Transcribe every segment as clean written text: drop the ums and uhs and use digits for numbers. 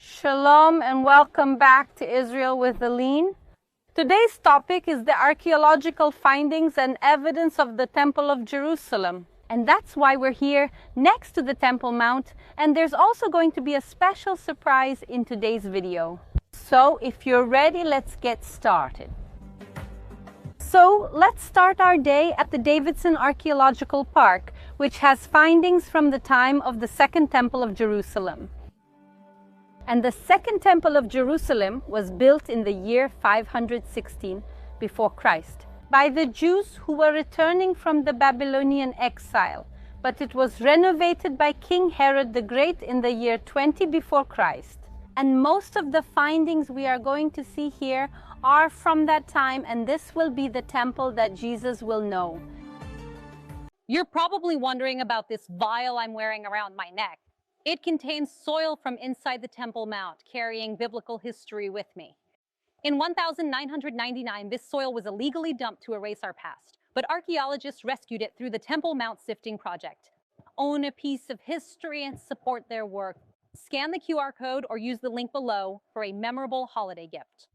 Shalom and welcome back to Israel with Aline. Today's topic is the archaeological findings and evidence of the Temple of Jerusalem. And that's why we're here next to the Temple Mount, and there's also going to be a special surprise in today's video. So if you're ready, let's get started. So let's start our day at the Davidson Archaeological Park, which has findings from the time of the Second Temple of Jerusalem. And the Second Temple of Jerusalem was built in the year 516 before Christ by the Jews who were returning from the Babylonian exile, but it was renovated by King Herod the Great in the year 20 before Christ. And most of the findings we are going to see here are from that time, and this will be the temple that Jesus will know. You're probably wondering about this vial I'm wearing around my neck. It contains soil from inside the Temple Mount, carrying biblical history with me. In 1999, this soil was illegally dumped to erase our past, but archaeologists rescued it through the Temple Mount Sifting Project. Own a piece of history and support their work. Scan the QR code or use the link below for a memorable holiday gift.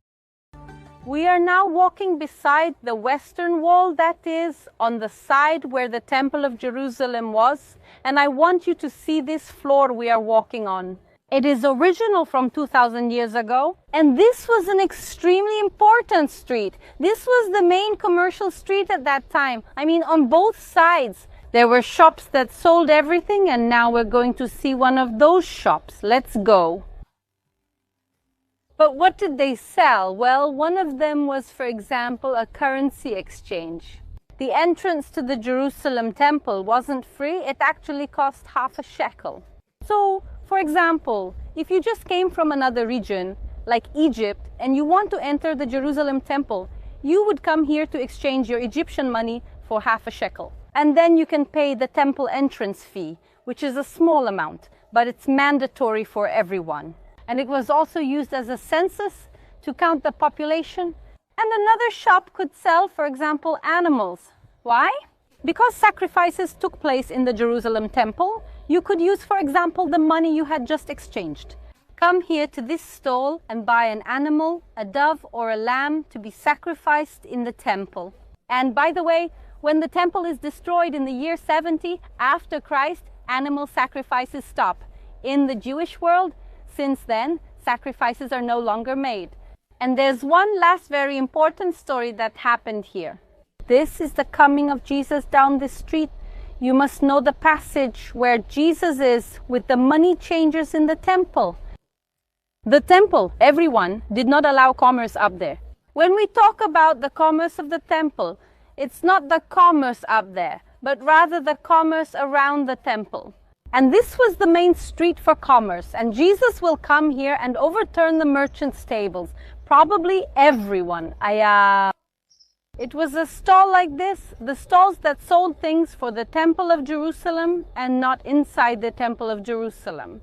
We are now walking beside the western wall, that is, on the side where the Temple of Jerusalem was, and I want you to see this floor we are walking on. It is original from 2,000 years ago, and this was an extremely important street. This was the main commercial street at that time. I mean, on both sides. There were shops that sold everything, and now we're going to see one of those shops. Let's go. But what did they sell? Well, one of them was, for example, a currency exchange. The entrance to the Jerusalem temple wasn't free. It actually cost half a shekel. So, for example, if you just came from another region, like Egypt, and you want to enter the Jerusalem temple, you would come here to exchange your Egyptian money for half a shekel. And then you can pay the temple entrance fee, which is a small amount, but it's mandatory for everyone. And it was also used as a census to count the population. And another shop could sell, for example, animals. Why? Because sacrifices took place in the Jerusalem temple, you could use, for example, the money you had just exchanged. Come here to this stall and buy an animal, a dove or a lamb, to be sacrificed in the temple. And by the way, when the temple is destroyed in the year 70 after Christ, animal sacrifices stop. In the Jewish world, since then, sacrifices are no longer made. And there's one last very important story that happened here. This is the coming of Jesus down the street. You must know the passage where Jesus is with the money changers in the temple. The temple, everyone, did not allow commerce up there. When we talk about the commerce of the temple, it's not the commerce up there, but rather the commerce around the temple. And this was the main street for commerce, and Jesus will come here and overturn the merchants' tables. Probably everyone. It was a stall like this, the stalls that sold things for the Temple of Jerusalem and not inside the Temple of Jerusalem.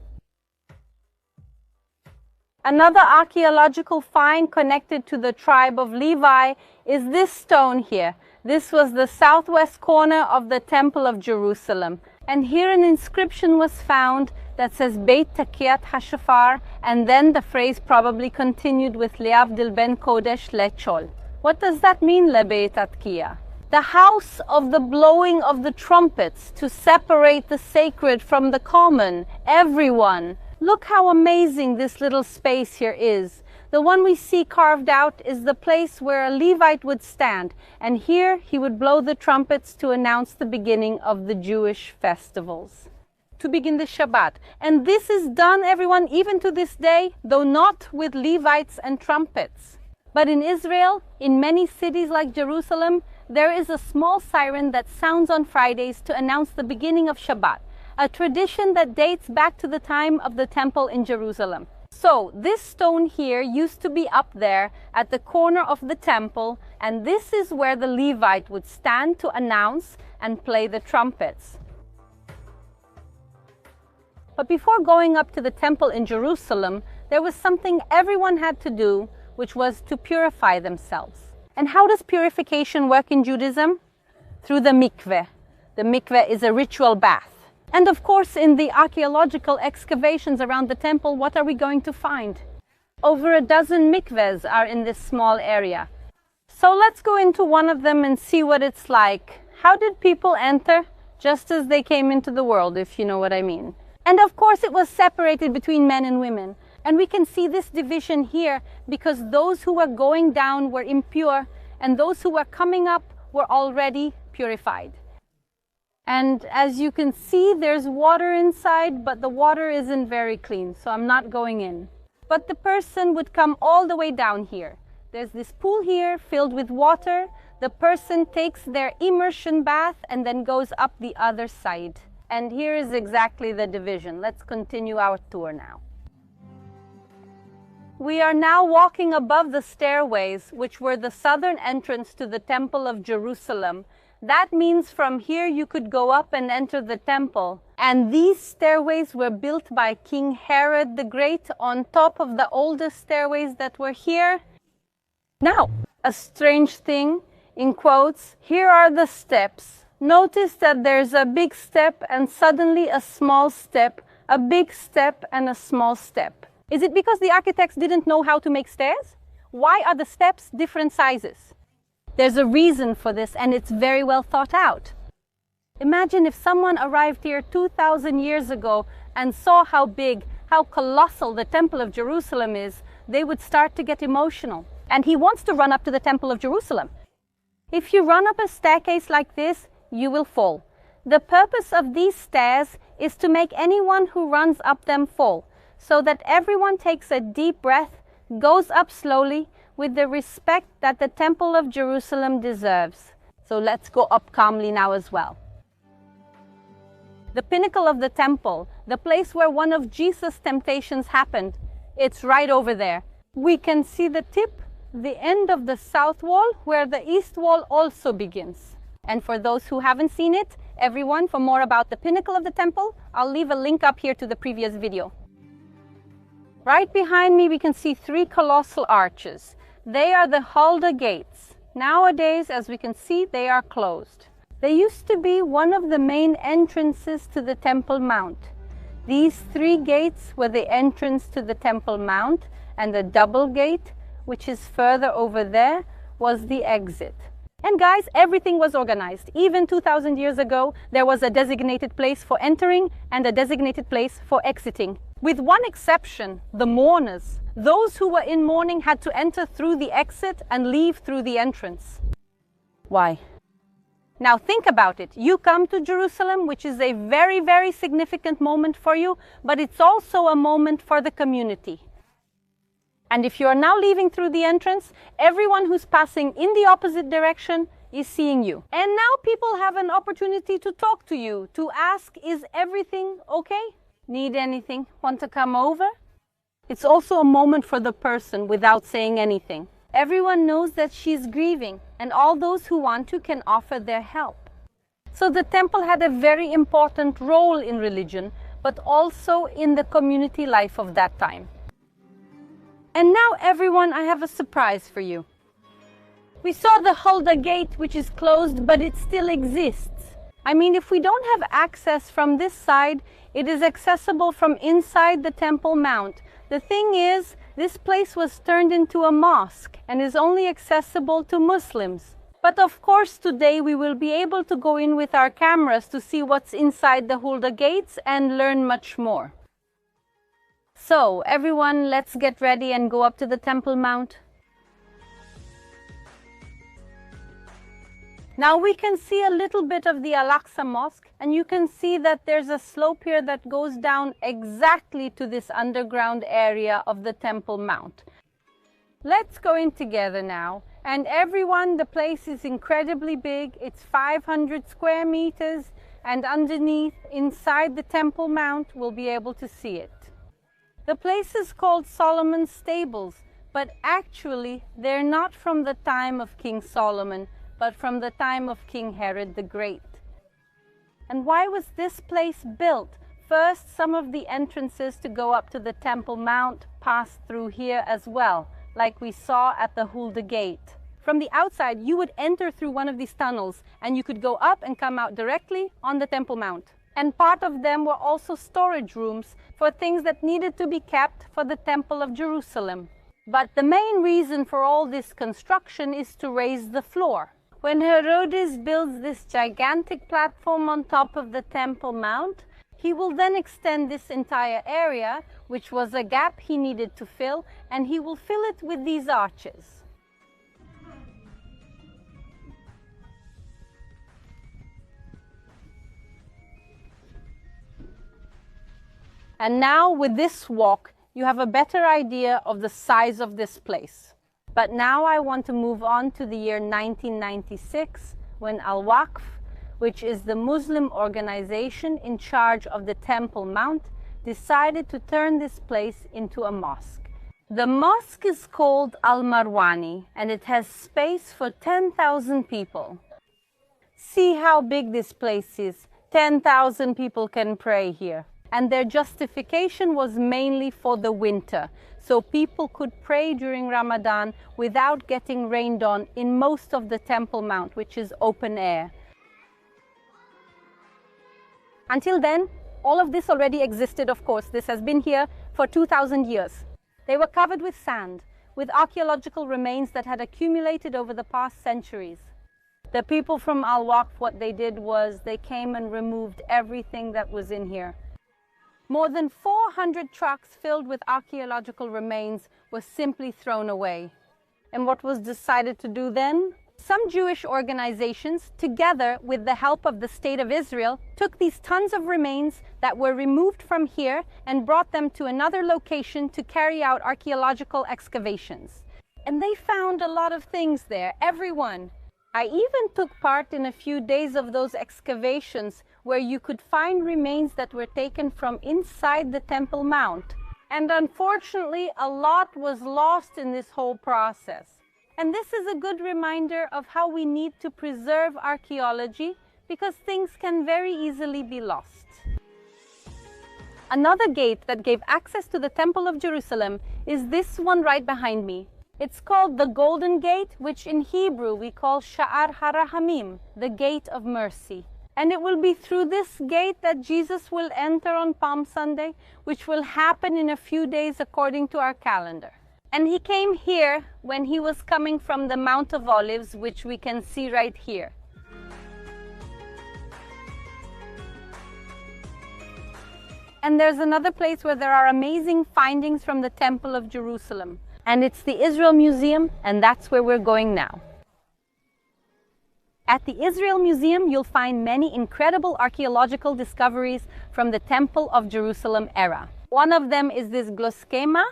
Another archaeological find connected to the tribe of Levi is this stone here. This was the southwest corner of the Temple of Jerusalem. And here an inscription was found that says Beit Takiyat HaShofar, and then the phrase probably continued with Leavdil ben Kodesh Lechol. What does that mean, Lebeit Atkiya? The house of the blowing of the trumpets to separate the sacred from the common, everyone. Look how amazing this little space here is. The one we see carved out is the place where a Levite would stand, and here he would blow the trumpets to announce the beginning of the Jewish festivals, to begin the Shabbat. And this is done, everyone, even to this day, though not with Levites and trumpets. But in Israel, in many cities like Jerusalem, there is a small siren that sounds on Fridays to announce the beginning of Shabbat, a tradition that dates back to the time of the temple in Jerusalem. So this stone here used to be up there at the corner of the temple, and this is where the Levite would stand to announce and play the trumpets. But before going up to the temple in Jerusalem, there was something everyone had to do, which was to purify themselves. And how does purification work in Judaism? Through the mikveh. The mikveh is a ritual bath. And of course, in the archaeological excavations around the temple, what are we going to find? Over a dozen mikvehs are in this small area. So let's go into one of them and see what it's like. How did people enter? Just as they came into the world, if you know what I mean. And of course, it was separated between men and women. And we can see this division here because those who were going down were impure and those who were coming up were already purified. And as you can see, there's water inside, but the water isn't very clean, so I'm not going in. But the person would come all the way down here. There's this pool here filled with water. The person takes their immersion bath and then goes up the other side. And here is exactly the division. Let's continue our tour now. We are now walking above the stairways, which were the southern entrance to the Temple of Jerusalem. That means from here you could go up and enter the temple. And these stairways were built by King Herod the Great on top of the oldest stairways that were here. Now, a strange thing, in quotes, here are the steps. Notice that there's a big step and suddenly a small step, a big step and a small step. Is it because the architects didn't know how to make stairs? Why are the steps different sizes? There's a reason for this, and it's very well thought out. Imagine if someone arrived here 2,000 years ago and saw how big, how colossal the Temple of Jerusalem is, they would start to get emotional. And he wants to run up to the Temple of Jerusalem. If you run up a staircase like this, you will fall. The purpose of these stairs is to make anyone who runs up them fall, so that everyone takes a deep breath, goes up slowly, with the respect that the Temple of Jerusalem deserves. So let's go up calmly now as well. The pinnacle of the temple, the place where one of Jesus' temptations happened, it's right over there. We can see the tip, the end of the south wall, where the east wall also begins. And for those who haven't seen it, everyone, for more about the pinnacle of the temple, I'll leave a link up here to the previous video. Right behind me, we can see 3 colossal arches. They are the Hulda gates. Nowadays, as we can see, they are closed. They used to be one of the main entrances to the Temple Mount. These 3 gates were the entrance to the Temple Mount, and the double gate, which is further over there, was the exit. And guys, everything was organized. Even 2,000 years ago, there was a designated place for entering and a designated place for exiting. With one exception, the mourners. Those who were in mourning had to enter through the exit and leave through the entrance. Why? Now think about it. You come to Jerusalem, which is a very, very significant moment for you, but it's also a moment for the community. And if you are now leaving through the entrance, everyone who's passing in the opposite direction is seeing you. And now people have an opportunity to talk to you, to ask, is everything okay? Need anything? Want to come over? It's also a moment for the person without saying anything. Everyone knows that she's grieving, and all those who want to can offer their help. So the temple had a very important role in religion, but also in the community life of that time. And now everyone, I have a surprise for you. We saw the Hulda gate, which is closed, but it still exists. I mean, if we don't have access from this side, it is accessible from inside the Temple Mount. The thing is, this place was turned into a mosque and is only accessible to Muslims. But of course, today we will be able to go in with our cameras to see what's inside the Hulda gates and learn much more. So, everyone, let's get ready and go up to the Temple Mount. Now we can see a little bit of the Al-Aqsa Mosque, and you can see that there's a slope here that goes down exactly to this underground area of the Temple Mount. Let's go in together now. And everyone, the place is incredibly big. It's 500 square meters, and underneath, inside the Temple Mount, we'll be able to see it. The place is called Solomon's Stables, but actually they're not from the time of King Solomon, but from the time of King Herod the Great. And why was this place built? First, some of the entrances to go up to the Temple Mount passed through here as well, like we saw at the Hulda Gate. From the outside, you would enter through one of these tunnels, and you could go up and come out directly on the Temple Mount. and part of them were also storage rooms for things that needed to be kept for the Temple of Jerusalem. But the main reason for all this construction is to raise the floor. When Herodes builds this gigantic platform on top of the Temple Mount, he will then extend this entire area, which was a gap he needed to fill, and he will fill it with these arches. And now with this walk, you have a better idea of the size of this place. But now I want to move on to the year 1996, when Al-Waqf, which is the Muslim organization in charge of the Temple Mount, decided to turn this place into a mosque. The mosque is called Al-Marwani, and it has space for 10,000 people. See how big this place is. 10,000 people can pray here. And their justification was mainly for the winter, so people could pray during Ramadan without getting rained on in most of the Temple Mount, which is open air. Until then, all of this already existed, of course. This has been here for 2,000 years. They were covered with sand, with archaeological remains that had accumulated over the past centuries. The people from Al-Waqf, what they did was they came and removed everything that was in here. More than 400 trucks filled with archaeological remains were simply thrown away. And what was decided to do then? Some Jewish organizations, together with the help of the State of Israel, took these tons of remains that were removed from here and brought them to another location to carry out archaeological excavations. And they found a lot of things there, everyone. I even took part in a few days of those excavations where you could find remains that were taken from inside the Temple Mount. And unfortunately, a lot was lost in this whole process. And this is a good reminder of how we need to preserve archaeology, because things can very easily be lost. Another gate that gave access to the Temple of Jerusalem is this one right behind me. It's called the Golden Gate, which in Hebrew we call Sha'ar HaRahamim, the Gate of Mercy. And it will be through this gate that Jesus will enter on Palm Sunday, which will happen in a few days according to our calendar. And he came here when he was coming from the Mount of Olives, which we can see right here. And there's another place where there are amazing findings from the Temple of Jerusalem. And it's the Israel Museum, and that's where we're going now. At the Israel Museum, you'll find many incredible archaeological discoveries from the Temple of Jerusalem era. One of them is this gloschema.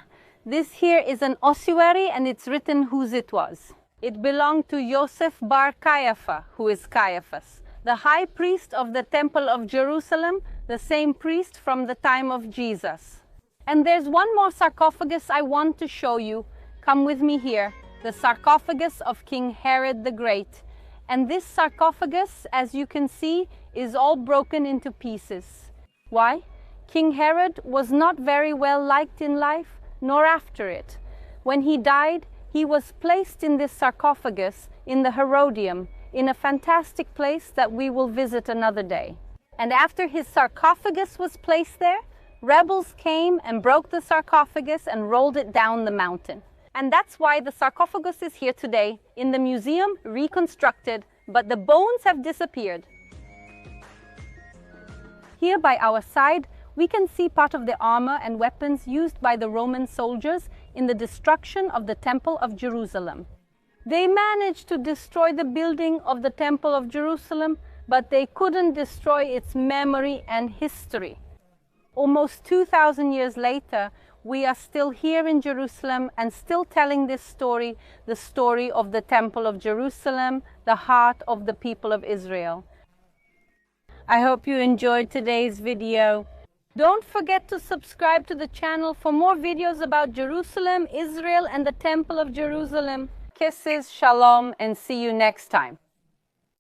This here is an ossuary, and it's written whose it was. It belonged to Yosef bar Caiaphas, who is Caiaphas, the high priest of the Temple of Jerusalem, the same priest from the time of Jesus. And there's one more sarcophagus I want to show you. Come with me here. The sarcophagus of King Herod the Great. And this sarcophagus, as you can see, is all broken into pieces. Why? King Herod was not very well liked in life, nor after it. When he died, he was placed in this sarcophagus in the Herodium, in a fantastic place that we will visit another day. And after his sarcophagus was placed there, rebels came and broke the sarcophagus and rolled it down the mountain. And that's why the sarcophagus is here today, in the museum, reconstructed, but the bones have disappeared. Here by our side, we can see part of the armor and weapons used by the Roman soldiers in the destruction of the Temple of Jerusalem. They managed to destroy the building of the Temple of Jerusalem, but they couldn't destroy its memory and history. Almost 2,000 years later, we are still here in Jerusalem and still telling this story, the story of the Temple of Jerusalem, the heart of the people of Israel. I hope you enjoyed today's video. Don't forget to subscribe to the channel for more videos about Jerusalem, Israel, and the Temple of Jerusalem. Kisses, shalom, and see you next time.